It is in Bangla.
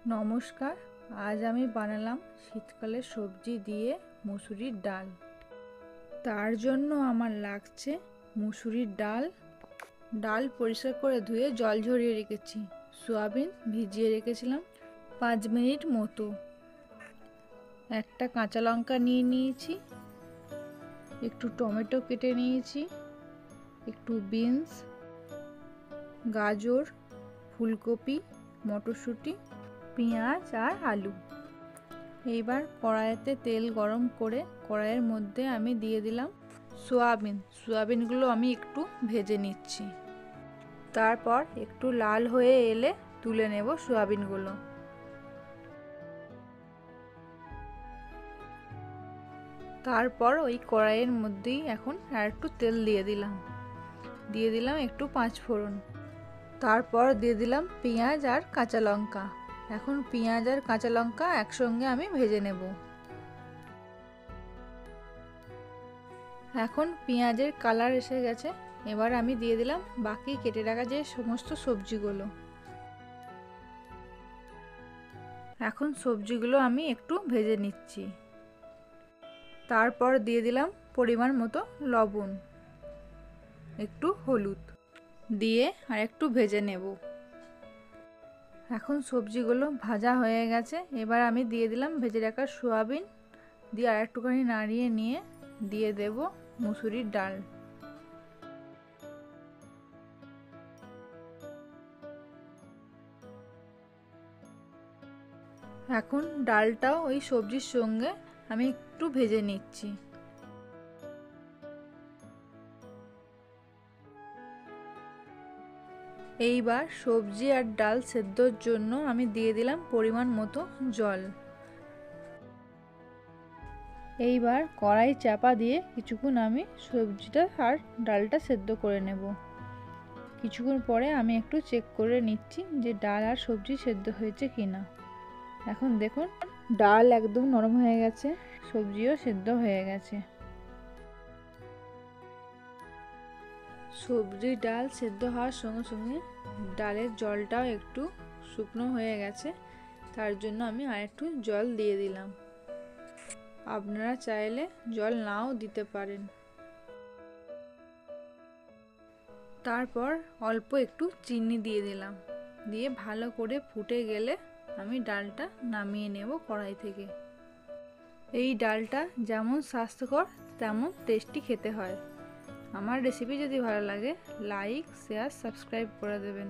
নমস্কার, আজ আমি বানালাম শীতকালের সবজি দিয়ে মুসুরির ডাল। তার জন্য আমার লাগছে মুসুরির ডাল। ডাল পরিষ্কার করে ধুয়ে জল ঝরিয়ে রেখেছি। সয়াবিন ভিজিয়ে রেখেছিলাম 5 মিনিট মতো। একটা কাঁচা লঙ্কা নিয়ে নিয়েছি, একটু টমেটো কেটে নিয়েছি, একটু বিনস, গাজর, ফুলকপি, মটরশুঁটি, পেঁয়াজ আর আলু। এইবার কড়াইতে তেল গরম করে কড়াইয়ের মধ্যে আমি দিয়ে দিলাম সয়াবিনগুলো আমি একটু ভেজে নিচ্ছি। তারপর একটু লাল হয়ে এলে তুলে নেব সয়াবিনগুলো। তারপর ওই কড়াইয়ের মধ্যেই এখন আর একটু তেল দিয়ে দিলাম একটু 5 ফোড়ন। তারপর দিয়ে দিলাম পেঁয়াজ আর কাঁচা লঙ্কা। এখন পেঁয়াজ আর কাঁচা লঙ্কা একসঙ্গে আমি ভেজে নেব। এখন পেঁয়াজের কালার এসে গেছে। এবার আমি দিয়ে দিলাম বাকি কেটে রাখা যে সমস্ত সবজিগুলো। এখন সবজিগুলো আমি একটু ভেজে নিচ্ছি। তারপর দিয়ে দিলাম পরিমাণ মতো লবণ, একটু হলুদ দিয়ে আর একটু ভেজে নেব। এখন সবজিগুলো ভাজা হয়ে গেছে। এবার আমি দিয়ে দিলাম ভেজে রাখা সয়াবিন, দিয়ে আর একটুখানি নাড়িয়ে নিয়ে দিয়ে দেব মুসুরির ডাল। এখন ডালটাও ওই সবজির সঙ্গে আমি একটু ভেজে নিচ্ছি। এইবার সবজি আর ডাল সেদ্ধর জন্য আমি দিয়ে দিলাম পরিমাণ মতো জল। এইবার কড়াই চাপা দিয়ে কিছুক্ষণ আমি সবজিটা আর ডালটা সেদ্ধ করে নেব। কিছুক্ষণ পরে আমি একটু চেক করে নিচ্ছি যে ডাল আর সবজি সেদ্ধ হয়েছে কিনা। এখন দেখুন ডাল একদম নরম হয়ে গেছে, সবজিও সেদ্ধ হয়ে গেছে। সবজি ডাল সেদ্ধ হওয়ার সঙ্গে সঙ্গে ডালের জলটাও একটু শুকনো হয়ে গেছে। তার জন্য আমি আর একটু জল দিয়ে দিলাম। আপনারা চাইলে জল নাও দিতে পারেন। তারপর অল্প একটু চিনি দিয়ে দিলাম, দিয়ে ভালো করে ফুটে গেলে আমি ডালটা নামিয়ে নেব কড়াই থেকে। এই ডালটা যেমন স্বাস্থ্যকর তেমন টেস্টি খেতে হয়। আমার রেসিপি যদি ভালো লাগে লাইক, শেয়ার, সাবস্ক্রাইব করে দেবেন।